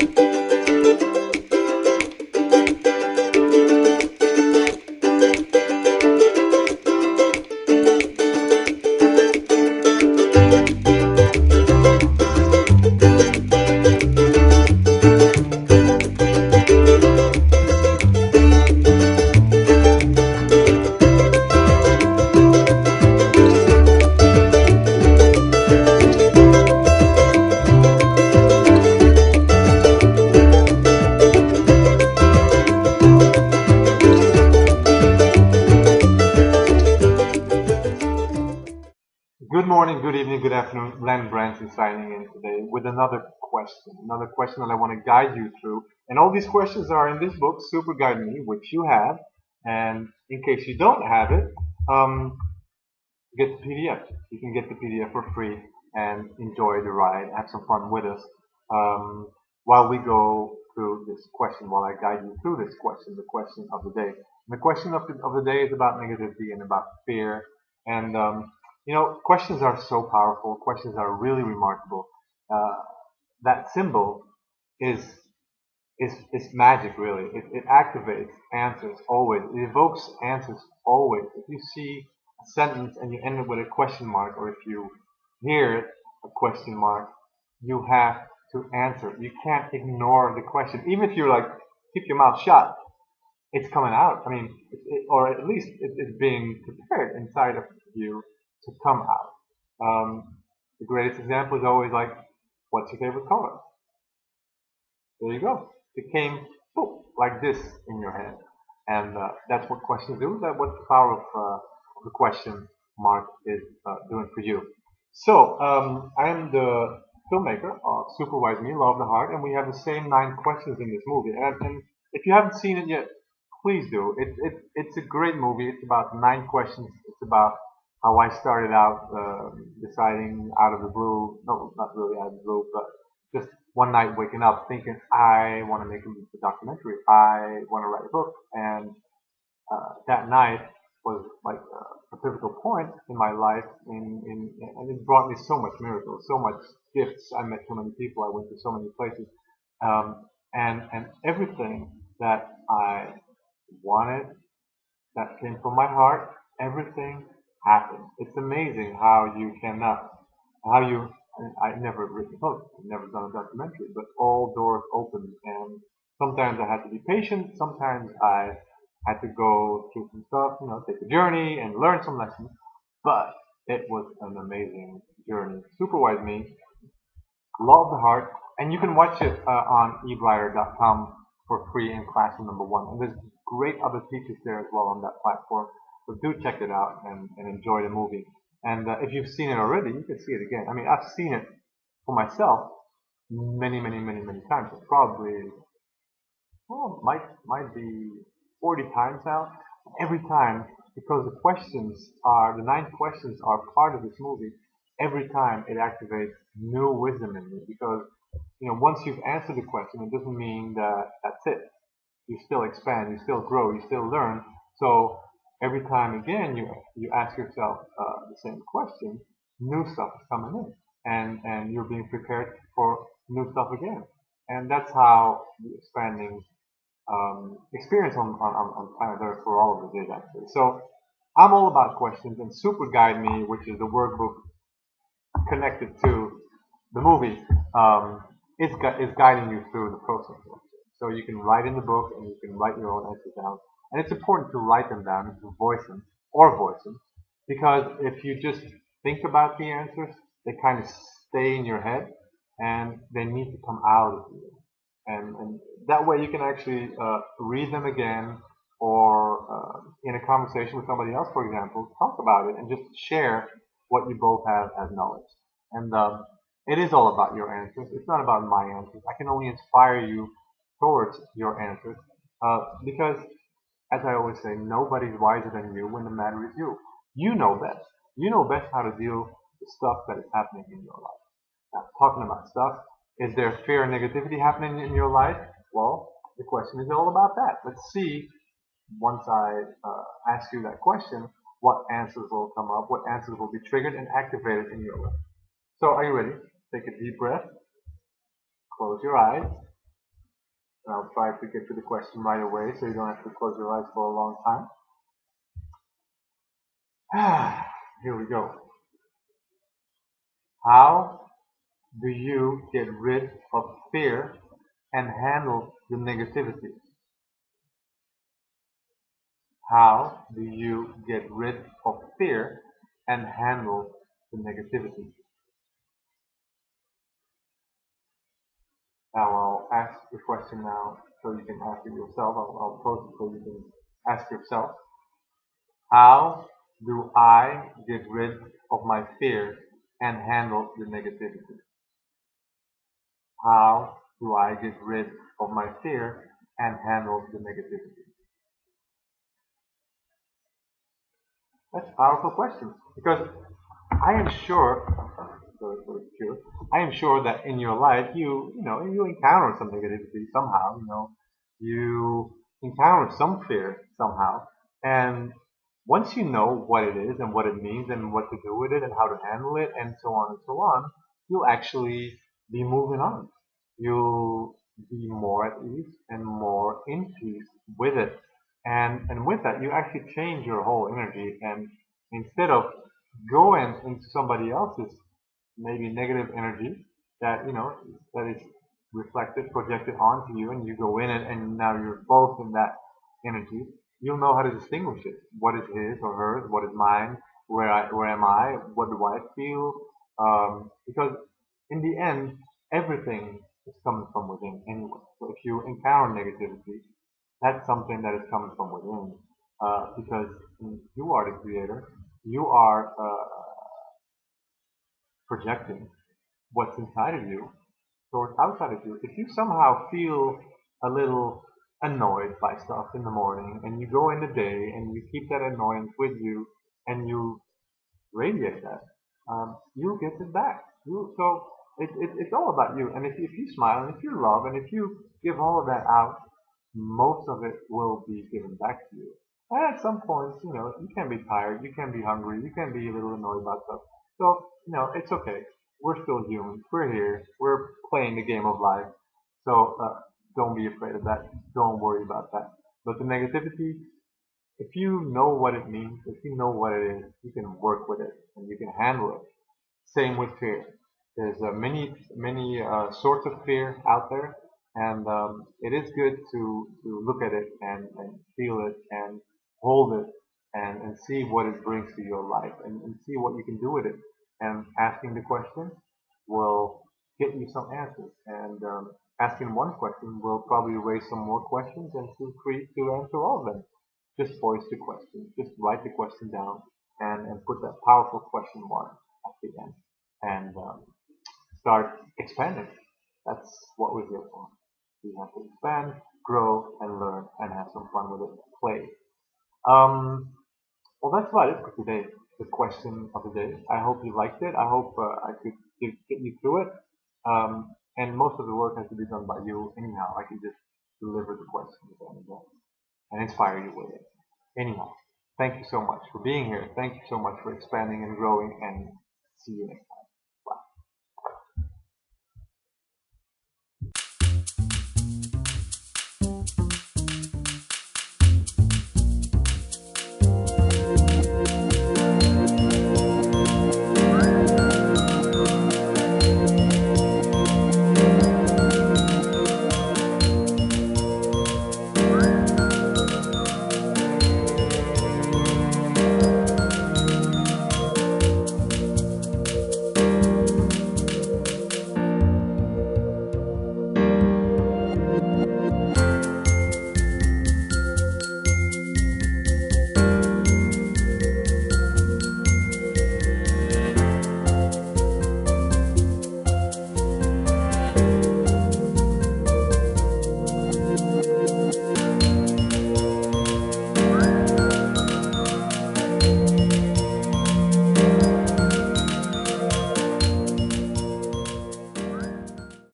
Good morning, good evening, good afternoon. Len Branson signing in today with another question that I want to guide you through. And all these questions are in this book, Super Guide Me, which you have. And in case you don't have it, get the PDF. You can get the PDF for free and enjoy the ride, have some fun with us while we go through this question, while I guide you through this question, the question of the day. And the question of the day is about negativity and about fear. And questions are so powerful. Questions are really remarkable. That symbol is magic, really. It activates answers always. It evokes answers always. If you see a sentence and you end it with a question mark, or if you hear a question mark, you have to answer. You can't ignore the question. Even if you're like, keep your mouth shut, it's coming out. I mean, or at least it's being prepared inside of you to come out. The greatest example is always like, what's your favorite color? There you go. It came boom, like this in your head. And that's what questions do. That's what the power of the question mark is doing for you. So, I am the filmmaker of Superwise Me, Love the Heart, and we have the same 9 questions in this movie. And if you haven't seen it yet, please do. It's a great movie. It's about 9 questions. It's about how I started out deciding out of the blue, no, not really out of the blue, but just one night waking up thinking, I want to make a documentary. I want to write a book. And that night was like a pivotal point in my life, and it brought me so much miracles, so much gifts. I met so many people. I went to so many places. And everything that I wanted, that came from my heart, everything happened. It's amazing how you cannot, I've never written a book, I've never done a documentary, but all doors opened, and sometimes I had to be patient, sometimes I had to go through some stuff, take a journey and learn some lessons, but it was an amazing journey. Superwise Me, Love the Heart, and you can watch it on ebriar.com for free in classroom number 1, and there's great other teachers there as well on that platform. So do check it out and enjoy the movie. And if you've seen it already, you can see it again. I mean, I've seen it for myself many times. It's probably, might be 40 times now. Every time, because the 9 questions are part of this movie. Every time it activates new wisdom in me, because once you've answered the question, it doesn't mean that that's it. You still expand, you still grow, you still learn. So every time again you ask yourself the same question, new stuff is coming in, and you're being prepared for new stuff again. And that's how the expanding experience on planet Earth for all of us is, actually. So I'm all about questions, and Super Guide Me, which is the workbook connected to the movie, is guiding you through the process. So you can write in the book, and you can write your own answers down. And it's important to write them down and to voice them, because if you just think about the answers, they kind of stay in your head, and they need to come out of you. And that way you can actually read them again, or in a conversation with somebody else, for example, talk about it and just share what you both have as knowledge. And it is all about your answers. It's not about my answers. I can only inspire you towards your answers, because, as I always say, nobody's wiser than you when the matter is you. You know best. You know best how to deal with stuff that is happening in your life. Now, talking about stuff, is there fear and negativity happening in your life? Well, the question is all about that. Let's see, once I ask you that question, what answers will come up, what answers will be triggered and activated in your life. So, are you ready? Take a deep breath. Close your eyes. And I'll try to get to the question right away so you don't have to close your eyes for a long time. Here we go. How do you get rid of fear and handle the negativity? How do you get rid of fear and handle the negativity? Now I'll ask the question now so you can ask it yourself. I'll pose it so you can ask yourself. How do I get rid of my fear and handle the negativity? How do I get rid of my fear and handle the negativity? That's a powerful question because I am sure, I am sure that in your life you encounter some negativity somehow. You encounter some fear somehow, and once you know what it is and what it means and what to do with it and how to handle it and so on, you'll actually be moving on. You'll be more at ease and more in peace with it. And with that, you actually change your whole energy. And instead of going into somebody else's maybe negative energy that is reflected, projected onto you, and you go in it, and now you're both in that energy, you'll know how to distinguish it. What is his or hers? What is mine? Where am I? What do I feel? Because in the end, everything is coming from within anyway. So if you encounter negativity, that's something that is coming from within. Because you are the creator. You are projecting what's inside of you towards outside of you. If you somehow feel a little annoyed by stuff in the morning and you go in the day and you keep that annoyance with you and you radiate that, you get it back. It's all about you. And if you smile and if you love and if you give all of that out, most of it will be given back to you. And at some points, you can be tired, you can be hungry, you can be a little annoyed about stuff. So, it's okay. We're still humans. We're here. We're playing the game of life. So don't be afraid of that. Don't worry about that. But the negativity, if you know what it means, if you know what it is, you can work with it and you can handle it. Same with fear. There's many sorts of fear out there, and it is good to look at it and feel it and hold it and see what it brings to your life and see what you can do with it. And asking the question will get you some answers. And asking one question will probably raise some more questions and feel free to answer all of them. Just voice the question. Just write the question down and put that powerful question mark at the end. And start expanding. That's what we're here for. We have to expand, grow, and learn, and have some fun with it. Play. Um, well, that's about it for today. The question of the day. I hope you liked it. I hope I could get you through it. And most of the work has to be done by you anyhow. I can just deliver the questions and inspire you with it. Anyhow, thank you so much for being here. Thank you so much for expanding and growing. And see you next time.